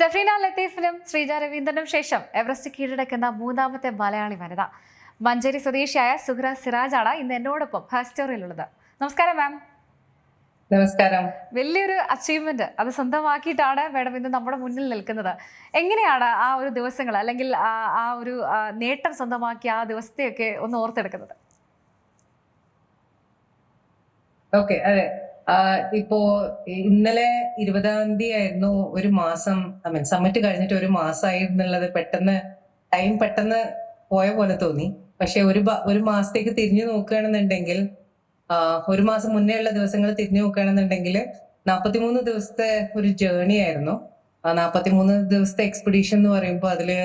സഫീന ലത്തീഫിനും ശ്രീജ രവീന്ദ്രനും ശേഷം എവറസ്റ്റ് കീഴടക്കുന്ന മൂന്നാമത്തെ മലയാളി വനിത മഞ്ചേരി സ്വദേശിയായ സുഹ്ര സിറാജാണ് ഇന്ന് എന്നോടൊപ്പം ഹാസ്റ്റോറിയിലുള്ളത്. നമസ്കാരം മാം. നമസ്കാരം. വലിയൊരു അച്ചീവ്മെന്റ് അത് സ്വന്തമാക്കിയിട്ടാണ് മാഡം ഇന്ന് നമ്മുടെ മുന്നിൽ നിൽക്കുന്നത്. എങ്ങനെയാണ് ആ ഒരു ദിവസങ്ങൾ അല്ലെങ്കിൽ ആ ഒരു നേട്ടം സ്വന്തമാക്കിയ ആ ദിവസത്തെയൊക്കെ ഒന്ന് ഓർത്തെടുക്കുന്നത്? ഓക്കെ, അതെ. ഇപ്പോ ഇന്നലെ 20-ാം തീയതി ആയിരുന്നു ഒരു മാസം. സമ്മിറ്റ് കഴിഞ്ഞിട്ട് ഒരു മാസമായി എന്നുള്ളത് പെട്ടെന്ന് പോയ പോലെ തോന്നി. പക്ഷെ ഒരു മാസത്തേക്ക് തിരിഞ്ഞു നോക്കുകയാണെന്നുണ്ടെങ്കിൽ, ഒരു മാസം മുന്നേ ഉള്ള ദിവസങ്ങൾ തിരിഞ്ഞു നോക്കുകയാണെന്നുണ്ടെങ്കിൽ 43 ദിവസത്തെ ഒരു ജേർണി ആയിരുന്നു. 43 ദിവസത്തെ എക്സ്പെഡീഷൻ എന്ന് പറയുമ്പോൾ അതില്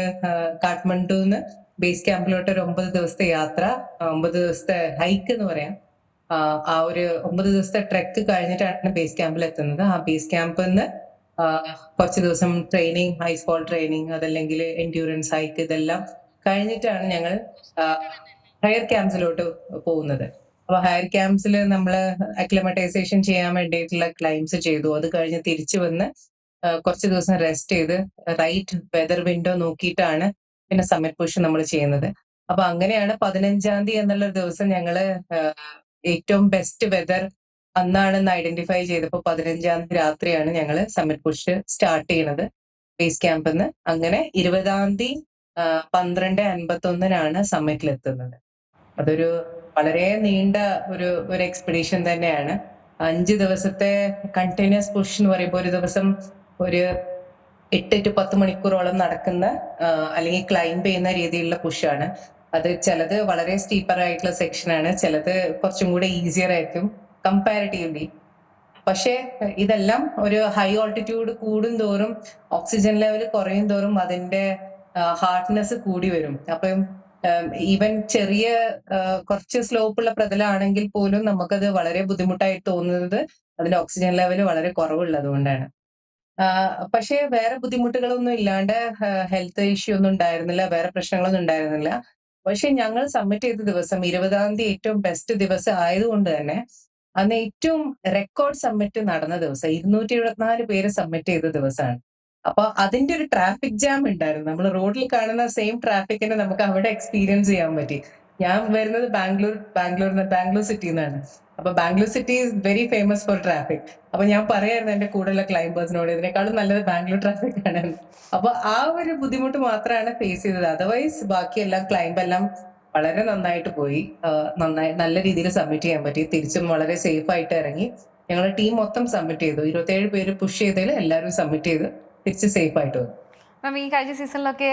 കാഠ്മണ്ഡുന്ന് ബേസ് ക്യാമ്പിലോട്ട് ഒരു 9 ദിവസത്തെ യാത്ര, 9 ദിവസത്തെ ഹൈക്ക് എന്ന് പറയാം. ആ ഒരു 9 ദിവസത്തെ ട്രെക്ക് കഴിഞ്ഞിട്ടാണ് ബേസ് ക്യാമ്പിൽ എത്തുന്നത്. ആ ബേസ് ക്യാമ്പിൽ നിന്ന് കുറച്ച് ദിവസം ട്രെയിനിങ്, ഐസ് ഫോൾ ട്രെയിനിങ്, അതല്ലെങ്കിൽ എൻഡ്യൂറൻസ് ഹൈക്ക്, ഇതെല്ലാം കഴിഞ്ഞിട്ടാണ് ഞങ്ങൾ ഹയർ ക്യാമ്പ്സിലോട്ട് പോകുന്നത്. അപ്പൊ ഹയർ ക്യാമ്പ്സിൽ നമ്മൾ അക്ലിമറ്റൈസേഷൻ ചെയ്യാൻ വേണ്ടിയിട്ടുള്ള ക്ലൈംസ് ചെയ്തു. അത് കഴിഞ്ഞ് തിരിച്ചു വന്ന് കുറച്ച് ദിവസം റെസ്റ്റ് ചെയ്ത് റൈറ്റ് വെതർ വിൻഡോ നോക്കിയിട്ടാണ് പിന്നെ സമ്മിറ്റ് പുഷ് നമ്മൾ ചെയ്യുന്നത്. അപ്പൊ അങ്ങനെയാണ് 15-ാം തീയതി എന്നുള്ള ദിവസം ഞങ്ങള് ഏറ്റവും ബെസ്റ്റ് വെതർ അന്നാണെന്ന് ഐഡന്റിഫൈ ചെയ്തപ്പോൾ 15-ാം തീയതി രാത്രിയാണ് ഞങ്ങൾ സമ്മിറ്റ് പുഷ് സ്റ്റാർട്ട് ചെയ്യുന്നത് ബേസ് ക്യാമ്പിൽ നിന്ന്. അങ്ങനെ 20-ാം തീയതി 12:51 സമ്മിറ്റിൽ എത്തുന്നത്. അതൊരു വളരെ നീണ്ട ഒരു എക്സ്പെഡീഷൻ തന്നെയാണ്. 5 ദിവസത്തെ കണ്ടിന്യൂസ് പുഷ് എന്ന് പറയുമ്പോൾ ഒരു ദിവസം ഒരു 8 to 10 മണിക്കൂറോളം നടക്കുന്ന അല്ലെങ്കിൽ ക്ലൈംബ് ചെയ്യുന്ന രീതിയിലുള്ള പുഷാണ്. അത് ചിലത് വളരെ സ്റ്റീപ്പർ ആയിട്ടുള്ള സെക്ഷനാണ്, ചിലത് കുറച്ചും കൂടെ ഈസിയർ ആയിരിക്കും കമ്പാരിറ്റീവ്ലി. പക്ഷേ ഇതെല്ലാം ഒരു ഹൈ ഓൾട്ടിറ്റ്യൂഡ് കൂടും തോറും ഓക്സിജൻ ലെവൽ കുറയും തോറും അതിന്റെ ഹാർഡ്നെസ് കൂടി വരും. അപ്പം ഈവൻ ചെറിയ കുറച്ച് സ്ലോപ്പുള്ള പ്രതലാണെങ്കിൽ പോലും നമുക്കത് വളരെ ബുദ്ധിമുട്ടായിട്ട് തോന്നുന്നത് അതിന്റെ ഓക്സിജൻ ലെവൽ വളരെ കുറവുള്ളത് കൊണ്ടാണ്. പക്ഷേ വേറെ ബുദ്ധിമുട്ടുകളൊന്നും ഇല്ലാണ്ട്, ഹെൽത്ത് ഇഷ്യൂ ഒന്നും ഉണ്ടായിരുന്നില്ല, വേറെ പ്രശ്നങ്ങളൊന്നും ഉണ്ടായിരുന്നില്ല. പക്ഷെ ഞങ്ങൾ സബ്മിറ്റ് ചെയ്ത ദിവസം 20-ാം തീയതി ഏറ്റവും ബെസ്റ്റ് ദിവസം ആയതുകൊണ്ട് തന്നെ അന്ന് ഏറ്റവും റെക്കോർഡ് സബ്മിറ്റ് നടന്ന ദിവസം, 274 പേര് സബ്മിറ്റ് ചെയ്ത ദിവസമാണ്. അപ്പൊ അതിന്റെ ഒരു ട്രാഫിക് ജാം ഉണ്ടായിരുന്നു. നമ്മൾ റോഡിൽ കാണുന്ന സെയിം ട്രാഫിക്കിനെ നമുക്ക് അവിടെ എക്സ്പീരിയൻസ് ചെയ്യാൻ പറ്റി. ഞാൻ വരുന്നത് ബാംഗ്ലൂർ സിറ്റിയിൽ നിന്നാണ്. അപ്പൊ Bangalore city is very famous for traffic. അപ്പൊ ഞാൻ പറയായിരുന്നു എന്റെ കൂടെയുള്ള ക്ലൈംബേഴ്സിനോട്, ഇതിനേക്കാളും നല്ലത് ബാംഗ്ലൂർ ട്രാഫിക് ആണ്. അപ്പൊ ആ ഒരു ബുദ്ധിമുട്ട് മാത്രമാണ് ഫേസ് ചെയ്തത്. അതർവൈസ് ബാക്കിയെല്ലാം ക്ലൈംബ് എല്ലാം വളരെ നന്നായിട്ട് പോയി. നല്ല രീതിയിൽ സബ്മിറ്റ് ചെയ്യാൻ പറ്റി. തിരിച്ചും വളരെ സേഫ് ആയിട്ട് ഇറങ്ങി. ഞങ്ങളുടെ ടീം മൊത്തം സബ്മിറ്റ് ചെയ്തു. 27 പേര് പുഷ് ചെയ്തതിൽ എല്ലാവരും സബ്മിറ്റ് ചെയ്ത് തിരിച്ച് സേഫ് ആയിട്ട് വന്നു. മാം, ഈ കഴിഞ്ഞ സീസണിലൊക്കെ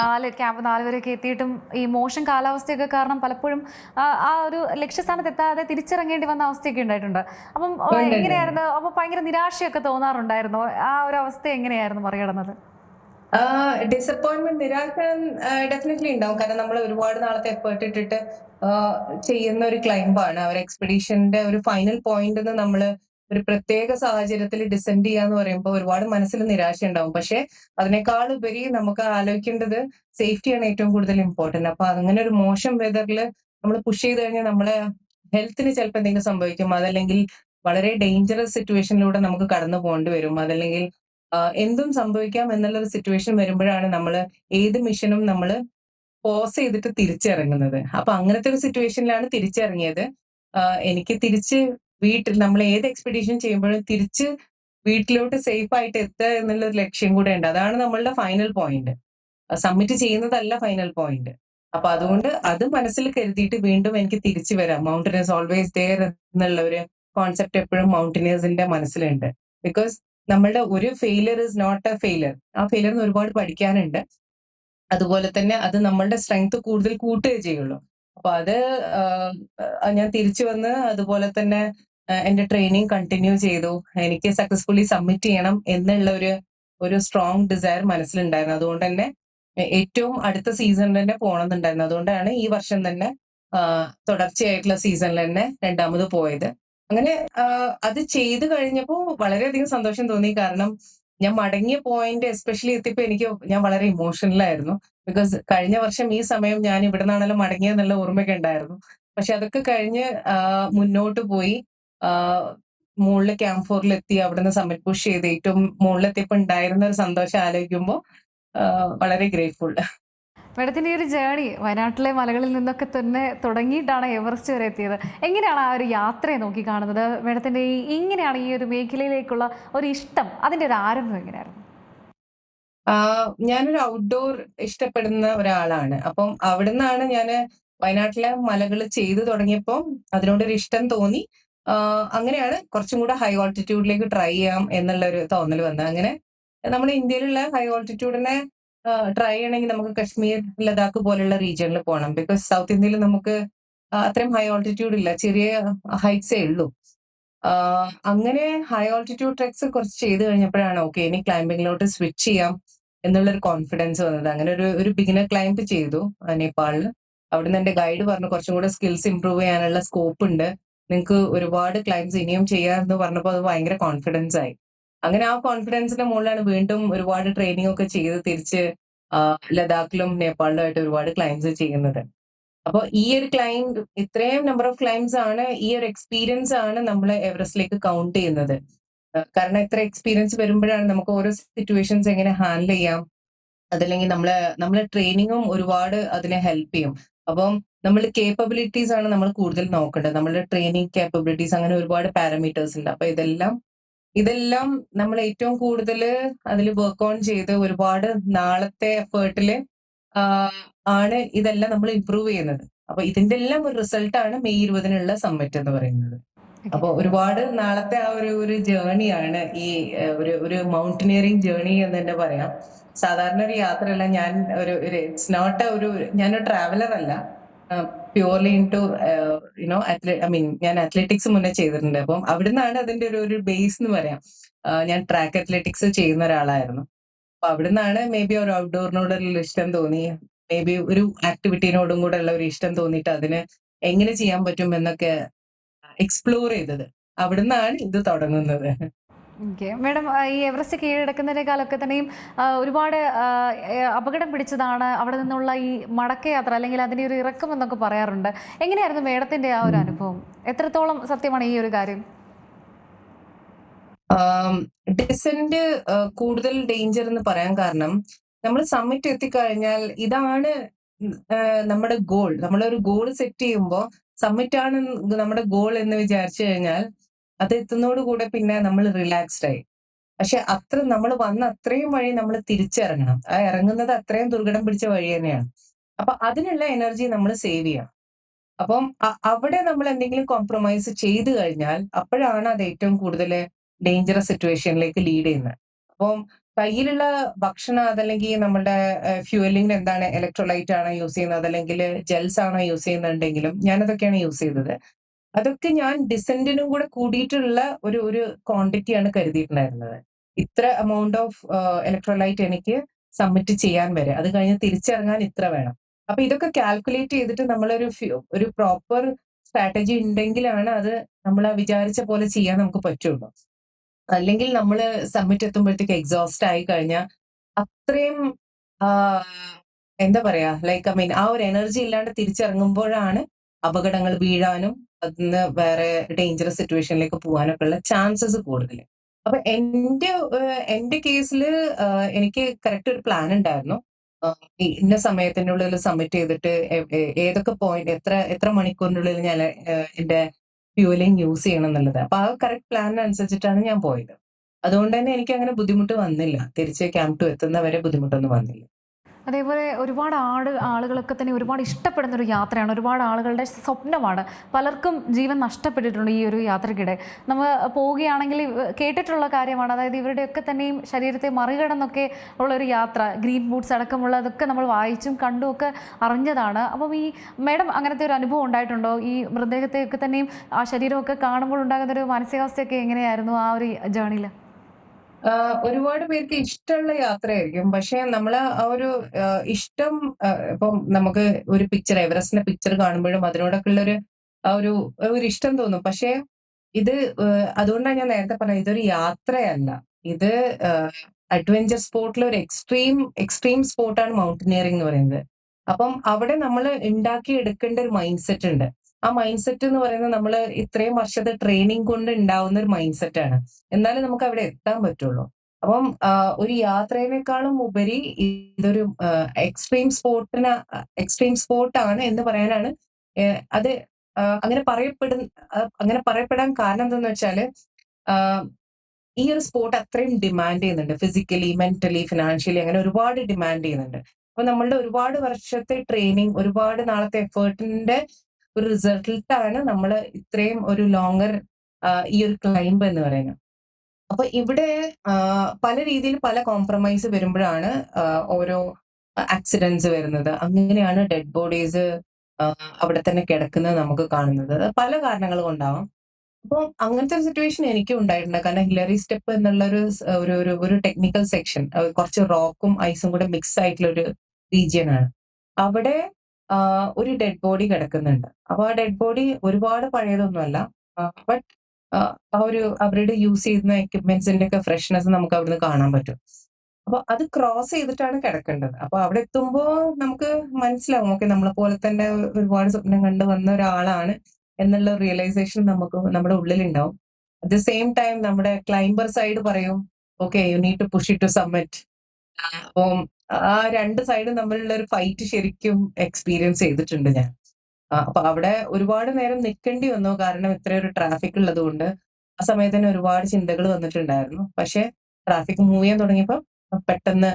4 വരെയൊക്കെ എത്തിയിട്ടും ഈ മോശം കാലാവസ്ഥയൊക്കെ കാരണം പലപ്പോഴും ആ ഒരു ലക്ഷ്യസ്ഥാനത്ത് എത്താതെ തിരിച്ചിറങ്ങേണ്ടി വന്ന അവസ്ഥയൊക്കെ ഉണ്ടായിട്ടുണ്ട്. അപ്പം എങ്ങനെയായിരുന്നു? അപ്പൊ ഭയങ്കര നിരാശയൊക്കെ തോന്നാറുണ്ടായിരുന്നു. ആ ഒരു അവസ്ഥ എങ്ങനെയായിരുന്നു മറികടന്നത്? ഡിസപ്പോയിന്റ്മെന്റ്, നിരാശ ഡെഫിനറ്റ്ലി ഉണ്ടാവും. കാരണം നമ്മൾ ഒരുപാട് നാളത്തെ എഫേർട്ട് ഇട്ടിട്ട് ചെയ്യുന്ന ഒരു ക്ലൈംബാണ്. ഒരു എക്സ്പെഡീഷന്റെ ഒരു ഫൈനൽ പോയിന്റ് നമ്മൾ ഒരു പ്രത്യേക സാഹചര്യത്തിൽ ഡിസെൻഡ് ചെയ്യാന്ന് പറയുമ്പോൾ ഒരുപാട് മനസ്സിൽ നിരാശ ഉണ്ടാവും. പക്ഷെ അതിനേക്കാൾ ഉപരി നമുക്ക് ആലോചിക്കേണ്ടത് സേഫ്റ്റിയാണ് ഏറ്റവും കൂടുതൽ ഇമ്പോർട്ടന്റ്. അപ്പൊ അങ്ങനെ ഒരു മോശം വെതറിൽ നമ്മൾ പുഷ് ചെയ്ത് കഴിഞ്ഞാൽ നമ്മളെ ഹെൽത്തിന് ചിലപ്പോൾ എന്തെങ്കിലും സംഭവിക്കും. അതല്ലെങ്കിൽ വളരെ ഡേഞ്ചറസ് സിറ്റുവേഷനിലൂടെ നമുക്ക് കടന്നു പോകേണ്ടി വരും. അതല്ലെങ്കിൽ എന്തും സംഭവിക്കാം എന്നുള്ള ഒരു സിറ്റുവേഷൻ വരുമ്പോഴാണ് നമ്മൾ ഏത് മിഷനും നമ്മൾ പോസ് ചെയ്തിട്ട് തിരിച്ചിറങ്ങുന്നത്. അപ്പൊ അങ്ങനത്തെ ഒരു സിറ്റുവേഷനിലാണ് തിരിച്ചിറങ്ങിയത്. എനിക്ക് തിരിച്ച് നമ്മൾ ഏത് എക്സ്പെഡീഷൻ ചെയ്യുമ്പോഴും തിരിച്ച് വീട്ടിലോട്ട് സേഫ് ആയിട്ട് എത്തുക എന്നുള്ള ഒരു ലക്ഷ്യം കൂടെ ഉണ്ട്. അതാണ് നമ്മളുടെ ഫൈനൽ പോയിന്റ്. സബ്മിറ്റ് ചെയ്യുന്നതല്ല ഫൈനൽ പോയിന്റ്. അപ്പൊ അതുകൊണ്ട് അത് മനസ്സിൽ കരുതിയിട്ട് വീണ്ടും എനിക്ക് തിരിച്ചു വരാം. മൗണ്ടൻ ഈസ് ഓൾവേസ് ദെയർ എന്നുള്ള ഒരു കോൺസെപ്റ്റ് എപ്പോഴും മൗണ്ടനേഴ്സിന്റെ മനസ്സിലുണ്ട്. ബിക്കോസ് നമ്മളുടെ ഒരു failure is not a failure. ആ ഫെയിലിയറിന് ഒരുപാട് പഠിക്കാനുണ്ട്. അതുപോലെ തന്നെ അത് നമ്മളുടെ സ്ട്രെങ്ത് കൂടുതൽ കൂട്ടുകയേ ചെയ്യുള്ളൂ. അപ്പൊ അത് ഞാൻ തിരിച്ചു വന്ന് അതുപോലെ തന്നെ എന്റെ ട്രെയിനിങ് കണ്ടിന്യൂ ചെയ്തു. എനിക്ക് സക്സസ്ഫുള്ളി സബ്മിറ്റ് ചെയ്യണം എന്നുള്ള ഒരു സ്ട്രോങ് ഡിസയർ മനസ്സിലുണ്ടായിരുന്നു. അതുകൊണ്ട് തന്നെ ഏറ്റവും അടുത്ത സീസണിൽ തന്നെ പോകണമെന്നുണ്ടായിരുന്നു. അതുകൊണ്ടാണ് ഈ വർഷം തന്നെ തുടർച്ചയായിട്ടുള്ള സീസണിൽ തന്നെ രണ്ടാമത് പോയത്. അങ്ങനെ അത് ചെയ്തു കഴിഞ്ഞപ്പോൾ വളരെയധികം സന്തോഷം തോന്നി. കാരണം ഞാൻ മടങ്ങിയ പോയിന്റ് എസ്പെഷ്യലി എത്തിയപ്പോ ഞാൻ വളരെ ഇമോഷണൽ ആയിരുന്നു. ബിക്കോസ് കഴിഞ്ഞ വർഷം ഈ സമയം ഞാൻ ഇവിടെ നിന്നാണല്ലോ മടങ്ങിയെന്നുള്ള ഓർമ്മയൊക്കെ ഉണ്ടായിരുന്നു. പക്ഷെ അതൊക്കെ കഴിഞ്ഞ് മുന്നോട്ട് പോയി. മുകളിൽ ക്യാമ്പ് ഫോറിൽ എത്തി അവിടുന്ന് സമ്മിറ്റ് പുഷ് ചെയ്ത് ഏറ്റവും മുകളിലെത്തിയപ്പോ ഉണ്ടായിരുന്ന ഒരു സന്തോഷം ആലോചിക്കുമ്പോൾ വളരെ ഗ്രേറ്റ്ഫുൾ. മേഡത്തിന്റെ ഈ ഒരു ജേണി വയനാട്ടിലെ മലകളിൽ നിന്നൊക്കെ തന്നെ തുടങ്ങിയിട്ടാണ് എവറസ്റ്റ് വരെ എത്തിയത്. എങ്ങനെയാണ് ആ ഒരു യാത്രയെ നോക്കി കാണുന്നത്? മേഡത്തിന്റെ ഇങ്ങനെയാണ് ഈ ഒരു മേഖലയിലേക്കുള്ള ഒരു ഇഷ്ടം, അതിന്റെ ഒരു ആരംഭം എങ്ങനെയായിരുന്നു? ഞാനൊരു ഔട്ട്ഡോർ ഇഷ്ടപ്പെടുന്ന ഒരാളാണ്. അപ്പം അവിടുന്നാണ് ഞാന് വയനാട്ടിലെ മലകൾ ചെയ്തു തുടങ്ങിയപ്പം അതിനോടൊരു ഇഷ്ടം തോന്നി. അങ്ങനെയാണ് കുറച്ചും കൂടെ ഹൈ ഓൾട്ടിറ്റ്യൂഡിലേക്ക് ട്രൈ ചെയ്യാം എന്നുള്ള ഒരു തോന്നൽ വന്നത്. അങ്ങനെ നമ്മുടെ ഇന്ത്യയിലുള്ള ഹൈ ഓൾട്ടിറ്റ്യൂഡിനെ ട്രൈ ചെയ്യണമെങ്കിൽ നമുക്ക് കശ്മീർ, ലഡാക്ക് പോലുള്ള റീജിയനിൽ പോകണം. ബിക്കോസ് സൗത്ത് ഇന്ത്യയിൽ നമുക്ക് അത്രയും ഹൈ ഓൾട്ടിറ്റ്യൂഡ് ഇല്ല. ചെറിയ ഹൈറ്റ്സേ ഉള്ളൂ. അങ്ങനെ ഹൈ ഓൾട്ടിറ്റ്യൂഡ് ട്രെക്സ് കുറച്ച് ചെയ്ത് കഴിഞ്ഞപ്പോഴാണ് ഓക്കെ ഇനി ക്ലൈംബിങ്ങിലോട്ട് സ്വിച്ച് ചെയ്യാം എന്നുള്ളൊരു കോൺഫിഡൻസ് വന്നത്. അങ്ങനെ ഒരു ബിഗിനർ ക്ലൈംബ് ചെയ്തു നേപ്പാളിൽ. അവിടുന്ന് എന്റെ ഗൈഡ് പറഞ്ഞു കുറച്ചും കൂടെ സ്കിൽസ് ഇംപ്രൂവ് ചെയ്യാനുള്ള സ്കോപ്പ് ഉണ്ട്, നിങ്ങൾക്ക് ഒരുപാട് ക്ലൈംബ്സ് ഇനിയും ചെയ്യാമെന്ന് പറഞ്ഞപ്പോൾ അത് ഭയങ്കര കോൺഫിഡൻസ് ആയി. അങ്ങനെ ആ കോൺഫിഡൻസിന്റെ മുകളിലാണ് വീണ്ടും ഒരുപാട് ട്രെയിനിങ് ഒക്കെ ചെയ്ത് തിരിച്ച് ലഡാക്കിലും നേപ്പാളിലും ആയിട്ട് ഒരുപാട് ക്ലൈംബ്സ് ചെയ്യുന്നത്. അപ്പൊ ഈ ഒരു ക്ലൈംബ്, ഇത്രയും നമ്പർ ഓഫ് ക്ലൈംബ്സ് ആണ്, ഈ ഒരു എക്സ്പീരിയൻസ് ആണ് നമ്മൾ എവറസ്റ്റിലേക്ക് കൗണ്ട് ചെയ്യുന്നത്. കാരണം ഇത്ര എക്സ്പീരിയൻസ് വരുമ്പോഴാണ് നമുക്ക് ഓരോ സിറ്റുവേഷൻസ് എങ്ങനെ ഹാൻഡിൽ ചെയ്യാം, അതല്ലെങ്കിൽ നമ്മളെ ട്രെയിനിങ്ങും ഒരുപാട് അതിനെ ഹെൽപ്പ് ചെയ്യും. അപ്പം നമ്മളുടെ കേപ്പബിലിറ്റീസ് ആണ് നമ്മൾ കൂടുതൽ നോക്കേണ്ടത്. നമ്മളുടെ ട്രെയിനിങ് കേപ്പബിലിറ്റീസ്, അങ്ങനെ ഒരുപാട് പാരാമീറ്റേഴ്സ് ഉണ്ട്. അപ്പൊ ഇതെല്ലാം നമ്മൾ ഏറ്റവും കൂടുതൽ അതിൽ വർക്ക് ഓൺ ചെയ്ത് ഒരുപാട് നാളത്തെ എഫേർട്ടില് ആണ് ഇതെല്ലാം നമ്മൾ ഇംപ്രൂവ് ചെയ്യുന്നത്. അപ്പൊ ഇതിന്റെ എല്ലാം ഒരു റിസൾട്ട് ആണ് മെയ് 20-നുള്ള സമ്മിറ്റ് എന്ന് പറയുന്നത്. ഓക്കെ. അപ്പൊ ഒരുപാട് നാളത്തെ ആ ഒരു ജേണിയാണ് ഈ ഒരു മൗണ്ടനിയറിംഗ് ജേണി എന്ന് തന്നെ പറയാം. സാധാരണ ഒരു യാത്രയല്ല. ഞാൻ ഇറ്റ്സ് നോട്ട് ഞാനൊരു ട്രാവലർ അല്ല. പ്യൂർലി ഇൻ ടു ഞാൻ അത്ലറ്റിക്സ് മുന്നേ ചെയ്തിട്ടുണ്ട്. അപ്പം അവിടുന്നാണ് അതിന്റെ ഒരു ബേസ് എന്ന് പറയാം. ഞാൻ ട്രാക്ക് അത്ലറ്റിക്സ് ചെയ്യുന്ന ഒരാളായിരുന്നു. അപ്പൊ അവിടുന്നാണ് മേ ബി ഒരു ഔട്ട്ഡോറിനോടുള്ള ഇഷ്ടം തോന്നി, മേ ബി ഒരു ആക്ടിവിറ്റിനോടും കൂടെ ഉള്ള ഒരു ഇഷ്ടം തോന്നിയിട്ട് അതിന് എങ്ങനെ ചെയ്യാൻ പറ്റും എന്നൊക്കെ എക്സ്പ്ലോർ ചെയ്തത്. അവിടുന്നാണ് ഇത് തുടങ്ങുന്നത്. ഓക്കെ. മേഡം ഈ എവറസ്റ്റ് കീഴടക്കുന്നതിനേക്കാളൊക്കെ തന്നെയും ഒരുപാട് അപകടം പിടിച്ചതാണ് അവിടെ നിന്നുള്ള ഈ മടക്കയാത്ര, അല്ലെങ്കിൽ അതിൻ്റെ ഒരു ഇറക്കം എന്നൊക്കെ പറയാറുണ്ട്. എങ്ങനെയായിരുന്നു മേഡത്തിന്റെ ആ ഒരു അനുഭവം? എത്രത്തോളം സത്യമാണ് ഈ ഒരു കാര്യം? ഡിസെന്റ് കൂടുതൽ ഡേഞ്ചർ എന്ന് പറയാൻ കാരണം, നമ്മൾ സമ്മിറ്റ് എത്തിക്കഴിഞ്ഞാൽ ഇതാണ് നമ്മുടെ ഗോൾ. നമ്മളൊരു ഗോൾ സെറ്റ് ചെയ്യുമ്പോൾ സമ്മിറ്റ് ആണ് നമ്മുടെ ഗോൾ എന്ന് വിചാരിച്ചു കഴിഞ്ഞാൽ അത് എത്തുന്നതോടുകൂടെ പിന്നെ നമ്മൾ റിലാക്സ്ഡ് ആയി. പക്ഷെ നമ്മൾ വന്ന അത്രയും വഴി നമ്മൾ തിരിച്ചിറങ്ങണം. ആ ഇറങ്ങുന്നത് അത്രയും ദുർഘടം പിടിച്ച വഴി തന്നെയാണ്. അപ്പൊ അതിനുള്ള എനർജി നമ്മൾ സേവ് ചെയ്യണം. അപ്പം അവിടെ നമ്മൾ എന്തെങ്കിലും കോംപ്രമൈസ് ചെയ്തു കഴിഞ്ഞാൽ അപ്പോഴാണ് അത് ഏറ്റവും കൂടുതൽ ഡേഞ്ചറസ് സിറ്റുവേഷനിലേക്ക് ലീഡ് ചെയ്യുന്നത്. അപ്പം കയ്യിലുള്ള ഭക്ഷണം, അതല്ലെങ്കിൽ നമ്മളുടെ ഫ്യൂവലിംഗ് എന്താണ്, ഇലക്ട്രോലൈറ്റ് ആണോ യൂസ് ചെയ്യുന്നത്, അല്ലെങ്കിൽ ജെൽസ് ആണോ യൂസ് ചെയ്യുന്നുണ്ടെങ്കിലും ഞാനതൊക്കെയാണ് യൂസ് ചെയ്തത്. അതൊക്കെ ഞാൻ ഡിസെന്റിനും കൂടെ കൂടിയിട്ടുള്ള ഒരു ക്വാണ്ടിറ്റിയാണ് കരുതിയിട്ടുണ്ടായിരുന്നത്. ഇത്ര എമൗണ്ട് ഓഫ് ഇലക്ട്രോലൈറ്റ് എനിക്ക് സബ്മിറ്റ് ചെയ്യാൻ വരെ, അത് കഴിഞ്ഞ് തിരിച്ചിറങ്ങാൻ ഇത്ര വേണം. അപ്പൊ ഇതൊക്കെ കാൽക്കുലേറ്റ് ചെയ്തിട്ട് ഒരു പ്രോപ്പർ സ്ട്രാറ്റജി ഉണ്ടെങ്കിലാണ് അത് നമ്മൾ വിചാരിച്ച പോലെ ചെയ്യാൻ നമുക്ക് പറ്റുള്ളൂ. അല്ലെങ്കിൽ നമ്മൾ സബ്മിറ്റ് എത്തുമ്പോഴത്തേക്ക് എക്സോസ്റ്റ് ആയി കഴിഞ്ഞാൽ അത്രയും എന്താ പറയാ, ആ ഒരു എനർജി ഇല്ലാണ്ട് തിരിച്ചിറങ്ങുമ്പോഴാണ് അപകടങ്ങൾ വീഴാനും അതിന്ന് വേറെ ഡേഞ്ചറസ് സിറ്റുവേഷനിലേക്ക് പോകാനൊക്കെ ഉള്ള ചാൻസസ് കൂടുതൽ. അപ്പൊ എന്റെ കേസിൽ എനിക്ക് കറക്റ്റ് ഒരു പ്ലാൻ ഉണ്ടായിരുന്നു. ഇന്ന സമയത്തിന്റെ ഉള്ളിൽ സബ്മിറ്റ് ചെയ്തിട്ട് ഏതൊക്കെ പോയിന്റ് എത്ര മണിക്കൂറിനുള്ളിൽ ഞാൻ എന്റെ ഫ്യൂവലിംഗ് യൂസ് ചെയ്യണം എന്നുള്ളത്. അപ്പൊ ആ കറക്റ്റ് പ്ലാനിനനുസരിച്ചിട്ടാണ് ഞാൻ പോയത്. അതുകൊണ്ട് തന്നെ എനിക്ക് അങ്ങനെ ബുദ്ധിമുട്ട് വന്നില്ല. തിരിച്ച് ക്യാമ്പ് ടു എത്തുന്നവരെ ബുദ്ധിമുട്ടൊന്നും വന്നില്ല. അതേപോലെ ഒരുപാട് ആളുകളൊക്കെ തന്നെ ഒരുപാട് ഇഷ്ടപ്പെടുന്ന ഒരു യാത്രയാണ്, ഒരുപാട് ആളുകളുടെ സ്വപ്നമാണ്. പലർക്കും ജീവൻ നഷ്ടപ്പെട്ടിട്ടുണ്ട് ഈ ഒരു യാത്രയ്ക്കിടെ. നമ്മൾ പോവുകയാണെങ്കിൽ കേട്ടിട്ടുള്ള കാര്യമാണ്, അതായത് ഇവരുടെയൊക്കെ തന്നെയും ശരീരത്തെ മറികടന്നൊക്കെ ഉള്ളൊരു യാത്ര, ഗ്രീൻ ബൂട്ട്സ് അടക്കമുള്ളതൊക്കെ നമ്മൾ വായിച്ചും കണ്ടും ഒക്കെ അറിഞ്ഞതാണ്. അപ്പം ഈ മേഡം അങ്ങനത്തെ ഒരു അനുഭവം ഉണ്ടായിട്ടുണ്ടോ? ഈ മൃതദേഹത്തെയൊക്കെ തന്നെയും ആ ശരീരമൊക്കെ കാണുമ്പോൾ ഉണ്ടാകുന്നൊരു മാനസികാവസ്ഥയൊക്കെ എങ്ങനെയായിരുന്നു ആ ഒരു ജേണിയിൽ? ഒരുപാട് പേർക്ക് ഇഷ്ടമുള്ള യാത്രയായിരിക്കും. പക്ഷെ നമ്മള് ആ ഒരു ഇഷ്ടം, ഇപ്പം നമുക്ക് ഒരു പിക്ചർ, എവറസ്റ്റിന്റെ പിക്ചർ കാണുമ്പോഴും അതിനോടൊക്കെ ഉള്ളൊരു ആ ഒരു ഇഷ്ടം തോന്നും. പക്ഷെ ഇത് അതുകൊണ്ടാണ് ഞാൻ നേരത്തെ പറഞ്ഞത്, ഇതൊരു യാത്രയല്ല. ഇത് അഡ്വെഞ്ചർ സ്പോർട്ടിൽ ഒരു എക്സ്ട്രീം സ്പോർട്ടാണ് മൗണ്ടനിയറിംഗ് എന്ന് പറയുന്നത്. അപ്പം അവിടെ നമ്മൾ ഉണ്ടാക്കി എടുക്കേണ്ട ഒരു മൈൻഡ് സെറ്റ് ഉണ്ട്. ആ മൈൻഡ് സെറ്റ് എന്ന് പറയുന്നത് നമ്മൾ ഇത്രയും വർഷത്തെ ട്രെയിനിങ് കൊണ്ട് ഉണ്ടാവുന്ന ഒരു മൈൻഡ് സെറ്റ് ആണ്. എന്നാലേ നമുക്ക് അവിടെ എത്താൻ പറ്റുള്ളൂ. അപ്പം ഒരു യാത്രേനേക്കാളും ഉപരി ഇതൊരു എക്സ്ട്രീം സ്പോർട്ട് ആണ് എന്ന് പറയാനാണ് അത് അങ്ങനെ അങ്ങനെ പറയപ്പെടാൻ കാരണം എന്താന്ന് വെച്ചാല് ആഹ് ഈ ഒരു സ്പോർട്ട് അത്രയും ഡിമാൻഡ് ചെയ്യുന്നുണ്ട്. ഫിസിക്കലി, മെന്റലി, ഫിനാൻഷ്യലി അങ്ങനെ ഒരുപാട് ഡിമാൻഡ് ചെയ്യുന്നുണ്ട്. അപ്പൊ നമ്മളുടെ ഒരുപാട് വർഷത്തെ ട്രെയിനിങ്, ഒരുപാട് നാളത്തെ എഫേർട്ടിന്റെ ഒരു റിസൾട്ടാണ് നമ്മള് ഇത്രയും ഒരു ലോങ്ങർ ഈ ഒരു ക്ലൈംബ് എന്ന് പറയുന്നത്. അപ്പൊ ഇവിടെ പല രീതിയിൽ പല കോംപ്രമൈസ് വരുമ്പോഴാണ് ഓരോ ആക്സിഡന്റ്സ് വരുന്നത്. അങ്ങനെയാണ് ഡെഡ് ബോഡീസ് അവിടെ തന്നെ കിടക്കുന്നത് നമുക്ക് കാണുന്നത്. അത് പല കാരണങ്ങൾ കൊണ്ടാവാം. അപ്പൊ അങ്ങനത്തെ ഒരു സിറ്റുവേഷൻ എനിക്കും ഉണ്ടായിട്ടുണ്ട്. കാരണം ഹില്ലറി സ്റ്റെപ്പ് എന്നുള്ള ഒരു ടെക്നിക്കൽ സെക്ഷൻ കുറച്ച് റോക്കും ഐസും കൂടെ മിക്സ് ആയിട്ടുള്ള ഒരു റീജിയൻ ആണ്. അവിടെ ഒരു ഡെഡ് ബോഡി കിടക്കുന്നുണ്ട്. അപ്പൊ ആ ഡെഡ് ബോഡി ഒരുപാട് പഴയതൊന്നുമല്ല. ബട്ട് ആ ഒരു അവരുടെ യൂസ് ചെയ്യുന്ന എക്യുപ്മെന്റ്സിന്റെ ഒക്കെ ഫ്രഷ്നെസ് നമുക്ക് അവിടുന്ന് കാണാൻ പറ്റും. അപ്പൊ അത് ക്രോസ് ചെയ്തിട്ടാണ് കിടക്കേണ്ടത്. അപ്പൊ അവിടെ എത്തുമ്പോ നമുക്ക് മനസ്സിലാവും. ഓക്കെ, നമ്മളെ പോലെ തന്നെ ഒരുപാട് സ്വപ്നം കണ്ട് വന്ന ഒരാളാണ് എന്നുള്ള റിയലൈസേഷൻ നമുക്ക് നമ്മുടെ ഉള്ളിലുണ്ടാവും. അറ്റ് ദ സെയിം ടൈം നമ്മുടെ ക്ലൈംബർ സൈഡ് പറയും, okay you need to push it to submit. അപ്പം ആ രണ്ട് സൈഡും തമ്മിലുള്ള ഒരു ഫൈറ്റ് ശരിക്കും എക്സ്പീരിയൻസ് ചെയ്തിട്ടുണ്ട് ഞാൻ. അപ്പൊ അവിടെ ഒരുപാട് നേരം നിൽക്കേണ്ടി വന്നു. കാരണം ഇത്രയൊരു ട്രാഫിക് ഉള്ളത് കൊണ്ട്. ആ സമയത്ത് തന്നെ ഒരുപാട് ചിന്തകൾ വന്നിട്ടുണ്ടായിരുന്നു. പക്ഷെ ട്രാഫിക് മൂവ് ചെയ്യാൻ തുടങ്ങിയപ്പോ പെട്ടെന്ന്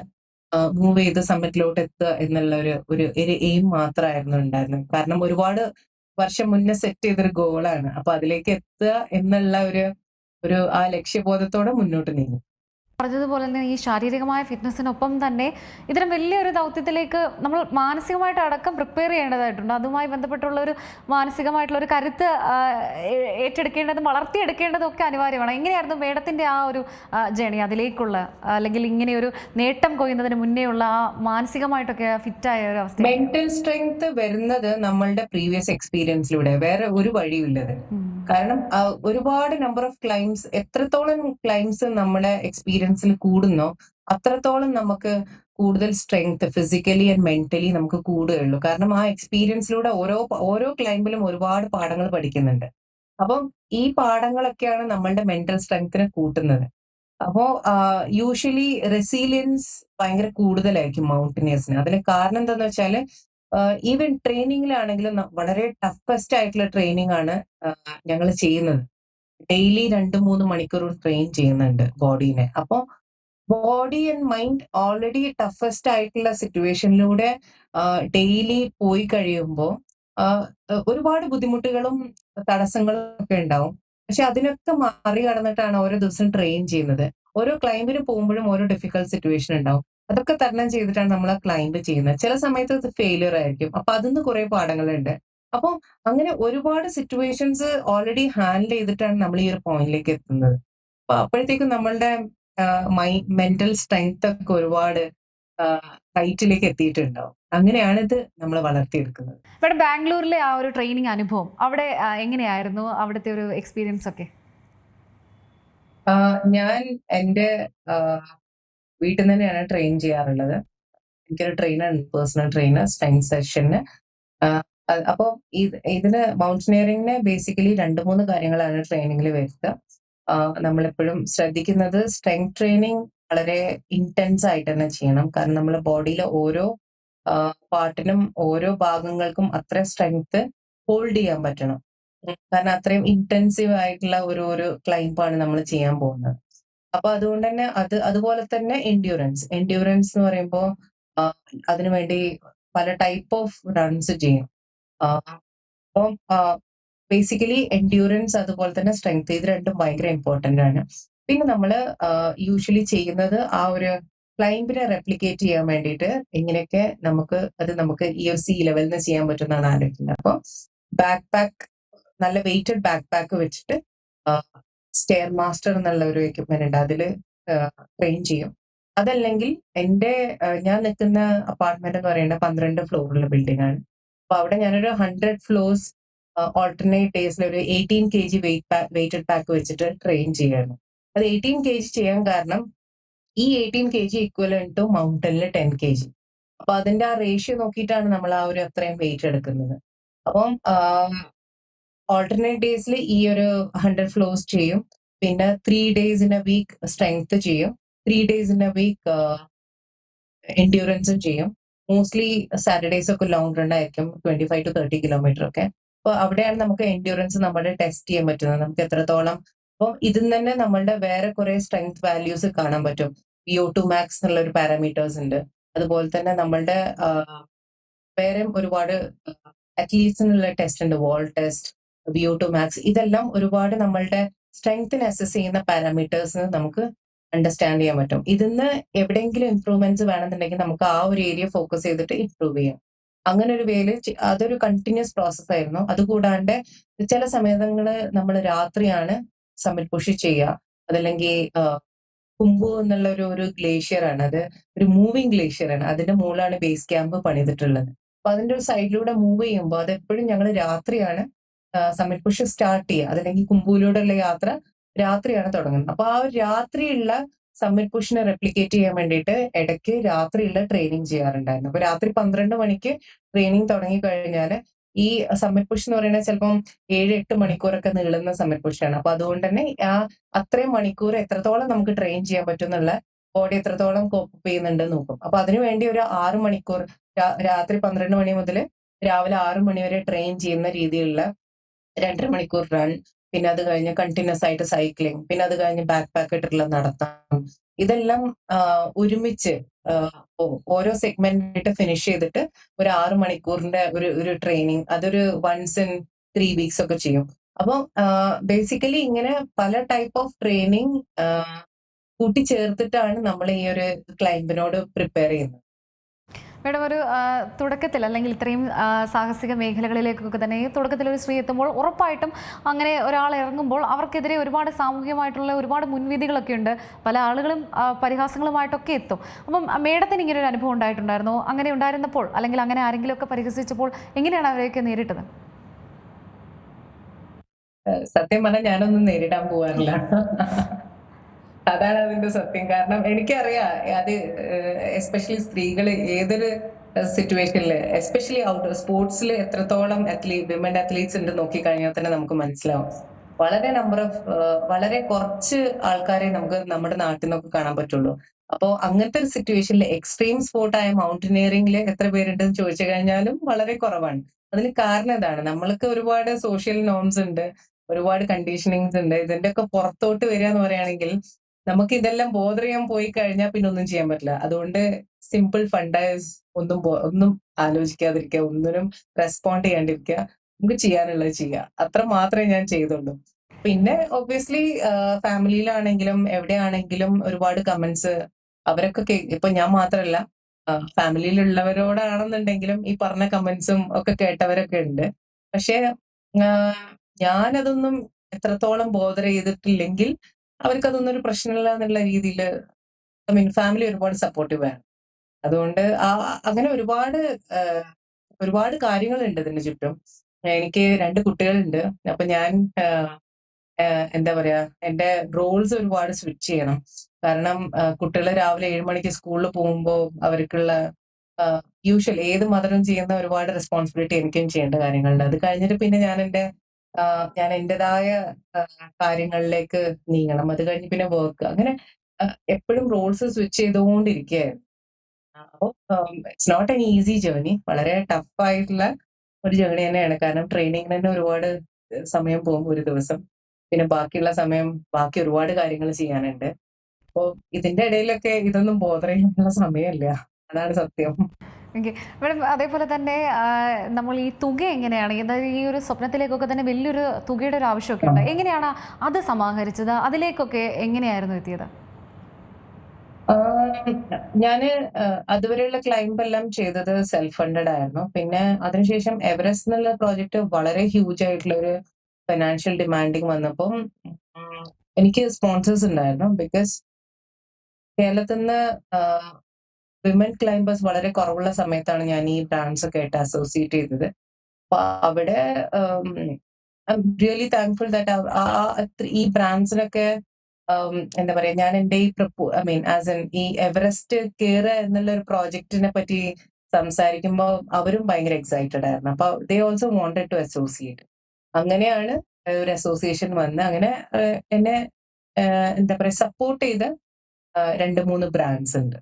മൂവ് ചെയ്ത് സമ്മിറ്റിലോട്ട് എത്തുക എന്നുള്ള ഒരു എയിം മാത്രമായിരുന്നു ഉണ്ടായിരുന്നത്. കാരണം ഒരുപാട് വർഷം മുന്നേ സെറ്റ് ചെയ്തൊരു ഗോളാണ്. അപ്പൊ അതിലേക്ക് എത്തുക എന്നുള്ള ഒരു ആ ലക്ഷ്യബോധത്തോടെ മുന്നോട്ട് നീങ്ങി. പറഞ്ഞതുപോലെ തന്നെ ഈ ശാരീരികമായ ഫിറ്റ്നസിനൊപ്പം തന്നെ ഇത്തരം വലിയൊരു ദൗത്യത്തിലേക്ക് നമ്മൾ മാനസികമായിട്ട് അടക്കം പ്രിപ്പയർ ചെയ്യേണ്ടതായിട്ടുണ്ട്. അതുമായി ബന്ധപ്പെട്ടുള്ള ഒരു മാനസികമായിട്ടുള്ള ഒരു കരുത്ത് ഏറ്റെടുക്കേണ്ടതും വളർത്തിയെടുക്കേണ്ടതും ഒക്കെ അനിവാര്യമാണ്. എങ്ങനെയായിരുന്നു മേഡത്തിൻ്റെ ആ ഒരു ജേണി അതിലേക്കുള്ള, അല്ലെങ്കിൽ ഇങ്ങനെ ഒരു നേട്ടം കൊയ്യുന്നതിന് മുന്നേ ഉള്ള ആ മാനസികമായിട്ടൊക്കെ ഫിറ്റായ ഒരു അവസ്ഥ? മെന്റൽ സ്ട്രെങ്ത് വരുന്നത് നമ്മളുടെ പ്രീവിയസ് എക്സ്പീരിയൻസിലൂടെ. വേറെ ഒരു വഴിയില്ലത്. കാരണം ഒരുപാട് നമ്പർ ഓഫ് ക്ലൈംസ്, എത്രത്തോളം ക്ലൈംസ് നമ്മുടെ എക്സ്പീരിയൻസിൽ കൂടുന്നോ അത്രത്തോളം നമുക്ക് കൂടുതൽ സ്ട്രെങ്ത് ഫിസിക്കലി ആൻഡ് മെന്റലി നമുക്ക് കൂടുകയുള്ളൂ. കാരണം ആ എക്സ്പീരിയൻസിലൂടെ ഓരോ ക്ലൈംബിലും ഒരുപാട് പാഠങ്ങൾ പഠിക്കുന്നുണ്ട്. അപ്പം ഈ പാഠങ്ങളൊക്കെയാണ് നമ്മളുടെ മെന്റൽ സ്ട്രെങ്ത്തിനെ കൂട്ടുന്നത്. അപ്പോ യൂഷ്വലി റെസീലിയൻസ് ഭയങ്കര കൂടുതലായിരിക്കും മൗണ്ടനിയേഴ്സിന്. അതിന് കാരണം എന്താന്ന് വെച്ചാല് ഈവൻ ട്രെയിനിങ്ങിലാണെങ്കിലും വളരെ ടഫസ്റ്റ് ആയിട്ടുള്ള ട്രെയിനിങ് ആണ് ഞങ്ങൾ ചെയ്യുന്നത്. ഡെയിലി 2-3 മണിക്കൂർ ട്രെയിൻ ചെയ്യുന്നുണ്ട് ബോഡീനെ. അപ്പോ body and mind already toughest ആയിട്ടുള്ള സിറ്റുവേഷനിലൂടെ ഡെയിലി പോയി കഴിയുമ്പോൾ ഒരുപാട് ബുദ്ധിമുട്ടുകളും തടസ്സങ്ങളും ഒക്കെ ഉണ്ടാവും. പക്ഷെ അതിനൊക്കെ മറികടന്നിട്ടാണ് ഓരോ ദിവസം ട്രെയിൻ ചെയ്യുന്നത്. ഓരോ ക്ലൈംബിന് പോകുമ്പോഴും ഓരോ ഡിഫിക്കൽട്ട് സിറ്റുവേഷൻ ഉണ്ടാവും. അതൊക്കെ തരണം ചെയ്തിട്ടാണ് നമ്മൾ ആ ക്ലൈംബ് ചെയ്യുന്നത്. ചില സമയത്ത് അത് ഫെയിലിയർ ആയിരിക്കും. അപ്പൊ അതിന്ന് കുറെ പാഠങ്ങളുണ്ട്. അപ്പൊ അങ്ങനെ ഒരുപാട് സിറ്റുവേഷൻസ് ഓൾറെഡി ഹാൻഡിൽ ചെയ്തിട്ടാണ് നമ്മൾ ഈ ഒരു പോയിന്റിലേക്ക് എത്തുന്നത്. അപ്പൊ അപ്പോഴത്തേക്കും നമ്മളുടെ മെന്റൽ സ്ട്രെങ്ത് ഒക്കെ ഒരുപാട് ഹൈറ്റിലേക്ക് എത്തിയിട്ടുണ്ടാവും. അങ്ങനെയാണ് ഇത് നമ്മൾ വളർത്തിയെടുക്കുന്നത്. ഇവിടെ ബാംഗ്ലൂരിലെ ആ ഒരു ട്രെയിനിങ് അനുഭവം അവിടെ എങ്ങനെയായിരുന്നു അവിടുത്തെ ഒരു എക്സ്പീരിയൻസ് ഒക്കെ? ഞാൻ എന്റെ വീട്ടിൽ നിന്ന് തന്നെയാണ് ട്രെയിൻ ചെയ്യാറുള്ളത്. എനിക്കൊരു ട്രെയിനർ ഉണ്ട്, പേഴ്സണൽ ട്രെയിനർ സ്ട്രെങ്ത് സെഷന്. അപ്പൊ ഇതിന് മൗണ്ടനിയറിംഗിന് ബേസിക്കലി 2-3 കാര്യങ്ങളാണ് ട്രെയിനിങ്ങിൽ വരുത്തുക. നമ്മളെപ്പോഴും ശ്രദ്ധിക്കുന്നത് സ്ട്രെങ്ത് ട്രെയിനിങ് വളരെ ഇന്റൻസ് ആയിട്ട് തന്നെ ചെയ്യണം. കാരണം നമ്മുടെ ബോഡിയിലെ ഓരോ പാർട്ടിനും ഓരോ ഭാഗങ്ങൾക്കും അത്ര സ്ട്രെങ്ത് ഹോൾഡ് ചെയ്യാൻ പറ്റണം. കാരണം അത്രയും ഇന്റൻസീവ് ആയിട്ടുള്ള ഒരു ക്ലൈംബാണ് നമ്മൾ ചെയ്യാൻ പോകുന്നത്. അപ്പൊ അതുകൊണ്ട് തന്നെ അതുപോലെ തന്നെ എൻഡ്യൂറൻസ് എന്ന് പറയുമ്പോൾ അതിനുവേണ്ടി പല ടൈപ്പ് ഓഫ് റൺസ് ചെയ്യും. അപ്പം ബേസിക്കലി എൻഡ്യൂറൻസ് അതുപോലെ തന്നെ സ്ട്രെങ്ത്, ഇത് രണ്ടും ഭയങ്കര ഇമ്പോർട്ടന്റ് ആണ്. പിന്നെ നമ്മള് യൂഷ്വലി ചെയ്യുന്നത് ആ ഒരു ക്ലൈംബിനെ റെപ്ലിക്കേറ്റ് ചെയ്യാൻ വേണ്ടിയിട്ട് എങ്ങനെയൊക്കെ നമുക്ക് ഈ ഒരു സീ ലെവലിൽ നിന്ന് ചെയ്യാൻ പറ്റുമെന്നാണ് ആലോചിക്കുന്നത്. അപ്പൊ ബാക്ക് പാക്ക്, നല്ല വെയിറ്റഡ് ബാക്ക് പാക്ക് വെച്ചിട്ട് സ്റ്റെയർ മാസ്റ്റർ എന്നുള്ള ഒരു എക്യുപ്മെന്റ് ഉണ്ട്, അതില് ട്രെയിൻ ചെയ്യും. അതല്ലെങ്കിൽ ഞാൻ നിൽക്കുന്ന അപ്പാർട്ട്മെന്റ് എന്ന് പറയുന്നത് 12 ഫ്ലോറുള്ള ബിൽഡിംഗ് ആണ്. അപ്പൊ അവിടെ ഞാനൊരു 100 ഫ്ലോർസ് ഓൾട്ടർനേറ്റ് ഡേയ്സിൽ ഒരു 18 kg വെയിറ്റഡ് പാക്ക് വെച്ചിട്ട് ട്രെയിൻ ചെയ്യായിരുന്നു. അത് 18 kg ചെയ്യാൻ കാരണം ഈ 18 kg ഇക്വലന്റ് ടു മൗണ്ടനിൽ 10 kg. അപ്പൊ അതിന്റെ ആ റേഷ്യോ നോക്കിയിട്ടാണ് നമ്മൾ ആ ഒരു അത്രയും വെയിറ്റ് എടുക്കുന്നത്. അപ്പം ഓൾട്ടർനേറ്റ് ഡേയ്സിൽ ഈ ഒരു 100 ഫ്ലോസ് ചെയ്യും. പിന്നെ 3 days in a week strength ചെയ്യും. 3 ഡേയ്സ് ഇൻ എ വീക്ക് എൻഡ്യൂറൻസും ചെയ്യും. മോസ്റ്റ്ലി സാറ്റർഡേയ്സ് ഒക്കെ ലോങ് റൺ ആയിരിക്കും, 25 to 30 കിലോമീറ്റർ ഒക്കെ. അപ്പോൾ അവിടെയാണ് നമുക്ക് എൻഡ്യൂറൻസ് നമ്മുടെ ടെസ്റ്റ് ചെയ്യാൻ പറ്റുന്നത്, നമുക്ക് എത്രത്തോളം. അപ്പോൾ ഇതിൽ തന്നെ നമ്മളുടെ വേറെ കുറെ സ്ട്രെങ്ത് വാല്യൂസ് കാണാൻ പറ്റും. VO2 മാക്സ് എന്നുള്ള ഒരു പാരാമീറ്റേഴ്സ് ഉണ്ട്. അതുപോലെ തന്നെ നമ്മളുടെ വേറെ ഒരുപാട് അത്ലീറ്റ്സിനുള്ള ടെസ്റ്റ് ഉണ്ട്, വാൾ ടെസ്റ്റ്, VO2 മാക്സ്. ഇതെല്ലാം ഒരുപാട് നമ്മളുടെ സ്ട്രെങ്തിനെ അസസ് ചെയ്യുന്ന പാരാമീറ്റേഴ്സ് നമുക്ക് അണ്ടർസ്റ്റാൻഡ് ചെയ്യാൻ പറ്റും. ഇതിന്ന് എവിടെയെങ്കിലും ഇംപ്രൂവ്മെന്റ്സ് വേണമെന്നുണ്ടെങ്കിൽ നമുക്ക് ആ ഒരു ഏരിയ ഫോക്കസ് ചെയ്തിട്ട് ഇംപ്രൂവ് ചെയ്യാം. അങ്ങനെ ഒരു വേല് അതൊരു കണ്ടിന്യൂസ് പ്രോസസ് ആയിരുന്നു. അതുകൂടാണ്ട് ചില സമയങ്ങളിൽ നമ്മൾ രാത്രിയാണ് സമ്മിറ്റ് പുഷ് ചെയ്യുക. അതല്ലെങ്കിൽ കുംഭു എന്നുള്ള ഒരു ഗ്ലേഷ്യർ ആണ്, അത് ഒരു മൂവിങ് ഗ്ലേഷ്യർ ആണ്. അതിന്റെ മുകളിലാണ് ബേസ് ക്യാമ്പ് പണിതിട്ടുള്ളത്. അപ്പൊ അതിന്റെ ഒരു സൈഡിലൂടെ മൂവ് ചെയ്യുമ്പോൾ അതെപ്പോഴും ഞങ്ങൾ രാത്രിയാണ് സമ്മിറ്റ് പുഷ് സ്റ്റാർട്ട് ചെയ്യുക. അതല്ലെങ്കിൽ കുംഭുവിലൂടെയുള്ള യാത്ര രാത്രിയാണ് തുടങ്ങുന്നത്. അപ്പൊ ആ ഒരു രാത്രിയുള്ള സമ്മിറ്റ് പുഷിനെ റെപ്ലിക്കേറ്റ് ചെയ്യാൻ വേണ്ടിയിട്ട് ഇടയ്ക്ക് രാത്രിയുള്ള ട്രെയിനിങ് ചെയ്യാറുണ്ടായിരുന്നു. അപ്പൊ രാത്രി 12 മണിക്ക് ട്രെയിനിങ് തുടങ്ങി കഴിഞ്ഞാൽ ഈ സമ്മിറ്റ് പുഷ് എന്ന് പറയുന്നത് ചിലപ്പം 7-8 മണിക്കൂറൊക്കെ നീളുന്ന സമ്മിറ്റ് പുഷാണ്. അപ്പൊ അതുകൊണ്ട് തന്നെ അത്രയും മണിക്കൂർ എത്രത്തോളം നമുക്ക് ട്രെയിൻ ചെയ്യാൻ പറ്റും എന്നുള്ള, ബോഡി എത്രത്തോളം കോപ്പ് ചെയ്യുന്നുണ്ട് നോക്കും. അപ്പൊ അതിനുവേണ്ടി ഒരു 6 മണിക്കൂർ രാത്രി 12 മണി മുതൽ രാവിലെ 6 മണി വരെ ട്രെയിൻ ചെയ്യുന്ന രീതിയിലുള്ള 2.5 മണിക്കൂർ റൺ, പിന്നെ അത് കഴിഞ്ഞ് കണ്ടിന്യൂസ് ആയിട്ട് സൈക്ലിംഗ്, പിന്നെ അത് കഴിഞ്ഞ് ബാക്ക് പാക്ക് ഇട്ടിട്ടുള്ള നടത്തം, ഇതെല്ലാം ഒരുമിച്ച് ഓരോ സെഗ്മെന്റ് ഫിനിഷ് ചെയ്തിട്ട് ഒരു 6 മണിക്കൂറിന്റെ ഒരു ട്രെയിനിങ്, അതൊരു വൺസ് ഇൻ 3 വീക്സ് ഒക്കെ ചെയ്യും. അപ്പം ബേസിക്കലി ഇങ്ങനെ പല ടൈപ്പ് ഓഫ് ട്രെയിനിങ് കൂട്ടിച്ചേർത്തിട്ടാണ് നമ്മൾ ഈ ഒരു ക്ലൈംബിനോട് പ്രിപ്പയർ ചെയ്യുന്നത്. മേഡം, ഒരു തുടക്കത്തിൽ അല്ലെങ്കിൽ ഇത്രയും സാഹസിക മേഖലകളിലേക്കൊക്കെ തന്നെ ഈ തുടക്കത്തിൽ ഒരു സ്ത്രീ എത്തുമ്പോൾ ഉറപ്പായിട്ടും അങ്ങനെ ഒരാൾ ഇറങ്ങുമ്പോൾ അവർക്കെതിരെ ഒരുപാട് സാമൂഹികമായിട്ടുള്ള ഒരുപാട് മുൻവിധികളൊക്കെ ഉണ്ട്. പല ആളുകളും പരിഹാസങ്ങളുമായിട്ടൊക്കെ എത്തും. അപ്പം മേഡത്തിന് ഇങ്ങനെ ഒരു അനുഭവം ഉണ്ടായിട്ടുണ്ടായിരുന്നോ? അങ്ങനെ ഉണ്ടായിരുന്നപ്പോൾ അല്ലെങ്കിൽ അങ്ങനെ ആരെങ്കിലുമൊക്കെ പരിഹസിച്ചപ്പോൾ എങ്ങനെയാണ് അവരെയൊക്കെ നേരിട്ടത്? സത്യം പറഞ്ഞാൽ ഞാനൊന്നും നേരിടാൻ പോവാറില്ല. അതാണ് അതിന്റെ സത്യം. കാരണം എനിക്കറിയാം അത് എസ്പെഷ്യലി സ്ത്രീകൾ ഏതൊരു സിറ്റുവേഷനിൽ, എസ്പെഷ്യലി ഔട്ട്ഡോർ സ്പോർട്സിൽ എത്രത്തോളം വിമൻ അത്ലീറ്റ്സ് ഉണ്ട് നോക്കിക്കഴിഞ്ഞാൽ തന്നെ നമുക്ക് മനസ്സിലാവും. വളരെ കുറച്ച് ആൾക്കാരെ നമുക്ക് നമ്മുടെ നാട്ടിൽ നിന്നൊക്കെ കാണാൻ പറ്റുള്ളൂ. അപ്പോ അങ്ങനത്തെ ഒരു സിറ്റുവേഷനിൽ എക്സ്ട്രീം സ്പോർട്ടായ മൗണ്ടനിയറിംഗിൽ എത്ര പേരുണ്ടെന്ന് ചോദിച്ചു കഴിഞ്ഞാലും വളരെ കുറവാണ്. അതിന് കാരണം ഇതാണ്, നമ്മൾക്ക് ഒരുപാട് സോഷ്യൽ നോംസ് ഉണ്ട്, ഒരുപാട് കണ്ടീഷനിങ്സ് ഉണ്ട്. ഇതിന്റെ ഒക്കെ പുറത്തോട്ട് വരിക എന്ന് പറയുകയാണെങ്കിൽ നമുക്ക് ഇതെല്ലാം ബോധർ ചെയ്യാൻ പോയി കഴിഞ്ഞാൽ പിന്നെ ഒന്നും ചെയ്യാൻ പറ്റില്ല. അതുകൊണ്ട് സിമ്പിൾ ഫണ്ടേഴ്സ്, ഒന്നും ആലോചിക്കാതിരിക്കുക, ഒന്നിനും റെസ്പോണ്ട് ചെയ്യാണ്ടിരിക്കുക, നമുക്ക് ചെയ്യാനുള്ളത് ചെയ്യുക, അത്ര മാത്രമേ ഞാൻ ചെയ്തുള്ളൂ. പിന്നെ ഒബ്വിയസ്ലി ഫാമിലിയിലാണെങ്കിലും എവിടെയാണെങ്കിലും ഒരുപാട് കമന്റ്സ് അവരൊക്കെ ഇപ്പൊ ഞാൻ മാത്രമല്ല, ഫാമിലിയിലുള്ളവരോടാണെന്നുണ്ടെങ്കിലും ഈ പറഞ്ഞ കമന്റ്സും ഒക്കെ കേട്ടവരൊക്കെ ഉണ്ട്. പക്ഷെ ഞാനതൊന്നും എത്രത്തോളം ബോധർ ചെയ്തിട്ടില്ലെങ്കിൽ അവർക്കതൊന്നും ഒരു പ്രശ്നമില്ല എന്നുള്ള രീതിയിൽ, ഐ മീൻ ഫാമിലി ഒരുപാട് സപ്പോർട്ടീവ് ആണ്. അതുകൊണ്ട് അങ്ങനെ ഒരുപാട് കാര്യങ്ങളുണ്ട് ഇതിന് ചുറ്റും. എനിക്ക് 2 കുട്ടികളുണ്ട്. അപ്പൊ ഞാൻ എന്താ പറയാ, എന്റെ റോൾസ് ഒരുപാട് സ്വിച്ച് ചെയ്യണം. കാരണം കുട്ടികൾ രാവിലെ 7 മണിക്ക് സ്കൂളിൽ പോകുമ്പോൾ അവർക്കുള്ള യൂഷ്വൽ ഏത് മദറും ചെയ്യുന്ന ഒരുപാട് റെസ്പോൺസിബിലിറ്റി എനിക്കും ചെയ്യേണ്ട കാര്യങ്ങളുണ്ട്. അത് കഴിഞ്ഞിട്ട് പിന്നെ ഞാൻ എന്റേതായ കാര്യങ്ങളിലേക്ക് നീങ്ങണം. അത് കഴിഞ്ഞ് പിന്നെ വർക്ക്, അങ്ങനെ എപ്പോഴും റോൾസ് സ്വിച്ച് ചെയ്തുകൊണ്ടിരിക്കുകയായിരുന്നു. അപ്പോൾ it's not an easy journey, വളരെ ടഫ് ആയിട്ടുള്ള ഒരു ജേർണി തന്നെയാണ്. കാരണം ട്രെയിനിങ്ങിന് തന്നെ ഒരുപാട് സമയം പോകും ഒരു ദിവസം. പിന്നെ ബാക്കിയുള്ള സമയം ബാക്കി ഒരുപാട് കാര്യങ്ങൾ ചെയ്യാനുണ്ട്. അപ്പോൾ ഇതിന്റെ ഇടയിലൊക്കെ ഇതൊന്നും ബോധർ ചെയ്യാനുള്ള സമയമില്ല. അതാണ് സത്യം. ഓക്കെ മേഡം, അതേപോലെ തന്നെ നമ്മൾ ഈ തുക എങ്ങനെയാണ്, അതായത് ഈ ഒരു സ്വപ്നത്തിലേക്കൊക്കെ തന്നെ വലിയൊരു തുകയുടെ ഒരു ആവശ്യമൊക്കെ ഉണ്ട്, എങ്ങനെയാണ് അത് സമാഹരിച്ചത്? അതിലേക്കൊക്കെ എങ്ങനെയായിരുന്നു എത്തിയത്? ഞാന് അതുവരെയുള്ള ക്ലൈംബ് എല്ലാം ചെയ്തത് സെൽഫ് ഫണ്ടഡ് ആയിരുന്നു. പിന്നെ അതിനുശേഷം എവറസ്റ്റ് എന്നുള്ള പ്രോജക്റ്റ് വളരെ ഹ്യൂജ് ആയിട്ടുള്ള ഒരു ഫിനാൻഷ്യൽ ഡിമാൻഡിങ് വന്നപ്പം എനിക്ക് സ്പോൺസേഴ്സ് ഉണ്ടായിരുന്നു. ബിക്കോസ് കേരളത്തിൽ നിന്ന് വിമൻ ക്ലൈംബേഴ്സ് വളരെ കുറവുള്ള സമയത്താണ് ഞാൻ ഈ ബ്രാൻഡ്സ് ഒക്കെ ആയിട്ട് അസോസിയേറ്റ് ചെയ്തത്. അപ്പൊ അവിടെ I am really thankful that ഈ ബ്രാൻഡ്സിനൊക്കെ എന്താ പറയാ, ഞാൻ എന്റെ ഈ എവറസ്റ്റ് കയറുക എന്നുള്ള ഒരു പ്രോജക്റ്റിനെ പറ്റി സംസാരിക്കുമ്പോൾ അവരും ഭയങ്കര എക്സൈറ്റഡ് ആയിരുന്നു. അപ്പൊ they also wanted to associate. അങ്ങനെയാണ് ഒരു അസോസിയേഷൻ വന്ന് അങ്ങനെ എന്നെ എന്താ പറയാ സപ്പോർട്ട് ചെയ്ത 2-3 ബ്രാൻഡ്സ് ഉണ്ട്.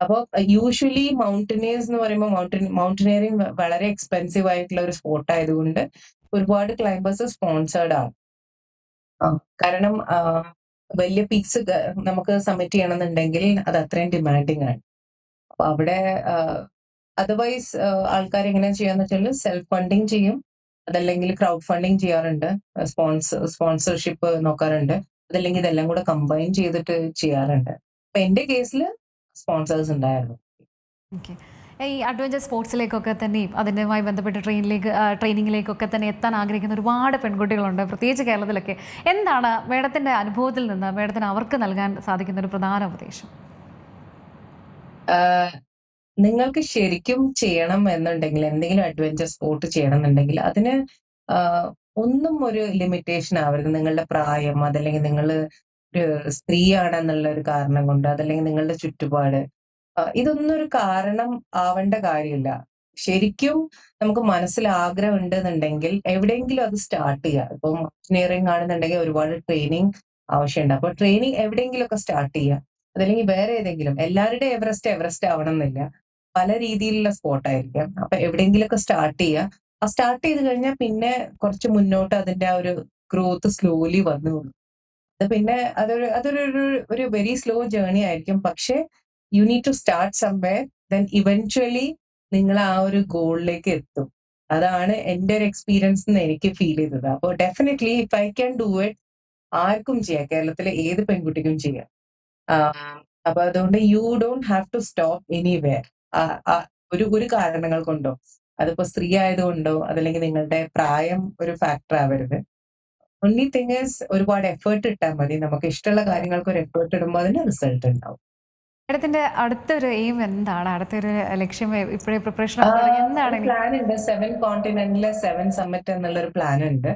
അപ്പോൾ യൂഷ്വലി മൗണ്ടനേഴ്സ് എന്ന് പറയുമ്പോൾ മൗണ്ടനിയറിംഗ് വളരെ എക്സ്പെൻസീവ് ആയിട്ടുള്ള ഒരു സ്പോർട്ട് ആയതുകൊണ്ട് ഒരുപാട് ക്ലൈംബേഴ്സ് സ്പോൺസേർഡ് ആണ്. കാരണം വലിയ പീക്സ് നമുക്ക് സബ്മിറ്റ് ചെയ്യണമെന്നുണ്ടെങ്കിൽ അത് അത്രയും ഡിമാൻഡിങ് ആണ്. അപ്പൊ അവിടെ അതർവൈസ് ആൾക്കാർ എങ്ങനെ ചെയ്യാന്ന് വെച്ചാൽ സെൽഫ് ഫണ്ടിങ് ചെയ്യും, അതല്ലെങ്കിൽ ക്രൗഡ് ഫണ്ടിങ് ചെയ്യാറുണ്ട്, സ്പോൺസർഷിപ്പ് നോക്കാറുണ്ട്, അതല്ലെങ്കിൽ ഇതെല്ലാം കൂടെ കമ്പൈൻ ചെയ്തിട്ട് ചെയ്യാറുണ്ട്. അപ്പൊ എന്റെ കേസിൽ സ്പോൺസേഴ്സ് ഉണ്ടായിരുന്നു. ഓക്കെ. ഈ അഡ്വഞ്ചർ സ്പോർട്സിലേക്കൊക്കെ തന്നെയും അതിൻ്റെതുമായി ബന്ധപ്പെട്ട് ട്രെയിനിങ്ങിലേക്കൊക്കെ തന്നെ എത്താൻ ആഗ്രഹിക്കുന്ന ഒരുപാട് പെൺകുട്ടികളുണ്ട്, പ്രത്യേകിച്ച് കേരളത്തിലൊക്കെ. എന്താണ് മേഡത്തിൻ്റെ അനുഭവത്തിൽ നിന്ന് മേഡത്തിന് അവർക്ക് നൽകാൻ സാധിക്കുന്ന ഒരു പ്രധാന ഉപദേശം? നിങ്ങൾക്ക് ശരിക്കും ചെയ്യണം എന്നുണ്ടെങ്കിൽ, എന്തെങ്കിലും അഡ്വഞ്ചർ സ്പോർട്ട് ചെയ്യണം എന്നുണ്ടെങ്കിൽ അതിന് ഒന്നും ഒരു ലിമിറ്റേഷൻ ആവരുത്. നിങ്ങളുടെ പ്രായം, അതല്ലെങ്കിൽ നിങ്ങൾ ഒരു സ്ത്രീയാണെന്നുള്ള ഒരു കാരണം കൊണ്ട്, അതല്ലെങ്കിൽ നിങ്ങളുടെ ചുറ്റുപാട്, ഇതൊന്നും ഒരു കാരണം ആവേണ്ട കാര്യമില്ല. ശരിക്കും നമുക്ക് മനസ്സിൽ ആഗ്രഹം ഉണ്ടെന്നുണ്ടെങ്കിൽ എവിടെയെങ്കിലും അത് സ്റ്റാർട്ട് ചെയ്യുക. ഇപ്പം എഞ്ചിനീയറിംഗ് ആണെന്നുണ്ടെങ്കിൽ ഒരുപാട് ട്രെയിനിങ് ആവശ്യമുണ്ട്. അപ്പൊ ട്രെയിനിങ് എവിടെയെങ്കിലും ഒക്കെ സ്റ്റാർട്ട് ചെയ്യുക. അതല്ലെങ്കിൽ വേറെ ഏതെങ്കിലും, എല്ലാവരുടെയും എവറസ്റ്റ് ആവണം എന്നില്ല, പല രീതിയിലുള്ള സ്പോട്ട് ആയിരിക്കാം. അപ്പൊ എവിടെയെങ്കിലുമൊക്കെ സ്റ്റാർട്ട് ചെയ്യുക. ആ സ്റ്റാർട്ട് ചെയ്ത് കഴിഞ്ഞാൽ പിന്നെ കുറച്ച് മുന്നോട്ട് അതിന്റെ ആ ഒരു ഗ്രോത്ത് സ്ലോലി വന്നു. അത് പിന്നെ അതൊരു വെരി സ്ലോ ജേർണി ആയിരിക്കും. പക്ഷെ you need to start somewhere, then eventually നിങ്ങൾ ആ ഒരു ഗോളിലേക്ക് എത്തും. അതാണ് എൻ്റെ ഒരു എക്സ്പീരിയൻസ് എന്ന് എനിക്ക് ഫീൽ ചെയ്തത്. അപ്പോൾ definitely if I can do it, ആർക്കും ചെയ്യാം, കേരളത്തിലെ ഏത് പെൺകുട്ടിക്കും ചെയ്യാം. അപ്പൊ അതുകൊണ്ട് you don't have to stop anywhere, ഒരു കാരണങ്ങൾ കൊണ്ടോ, അതിപ്പോ സ്ത്രീ ആയതുകൊണ്ടോ, അതല്ലെങ്കിൽ നിങ്ങളുടെ പ്രായം ഒരു ഫാക്ടർ ആവരുത്. ഓൺലി തിങ് ഈസ് ഒരുപാട് എഫേർട്ട് ഇട്ടാൽ മതി. നമുക്ക് ഇഷ്ടമുള്ള കാര്യങ്ങൾക്ക് ഒരു എഫേർട്ട് ഇടുമ്പോൾ അതിന് റിസൾട്ട് ഉണ്ടാവും. മേഡത്തിന്റെ അടുത്തൊരു എയിം എന്താണ്? അടുത്തൊരു ലക്ഷ്യം ഇപ്പോഴേ പ്രിപ്പറേഷൻ എന്താണ്? പ്ലാൻ ഉണ്ട്, 7 കോണ്ടിനെന്റിലെ 7 സമ്മിറ്റ് എന്നുള്ളൊരു പ്ലാൻ ഉണ്ട്.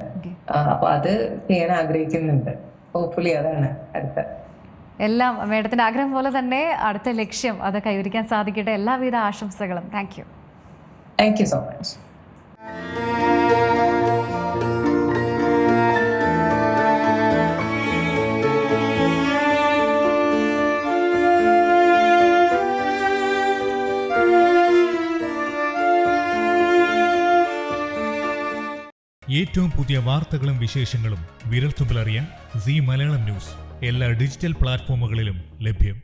അപ്പൊ അത് ചെയ്യാൻ ആഗ്രഹിക്കുന്നുണ്ട്. ഹോപ്പ്ഫുള്ളി അതാണ് അടുത്ത. എല്ലാം മേഡത്തിന്റെ ആഗ്രഹം പോലെ തന്നെ അടുത്ത ലക്ഷ്യം അത് കൈവരിക്കാൻ സാധിക്കട്ടെ. എല്ലാവിധ ആശംസകളും. Thank you. Thank you so much. ഏറ്റവും പുതിയ വാർത്തകളും വിശേഷങ്ങളും വിരൽത്തുമ്പിലറിയാൻ സീ മലയാളം ന്യൂസ് എല്ലാ ഡിജിറ്റൽ പ്ലാറ്റ്ഫോമുകളിലും ലഭ്യം.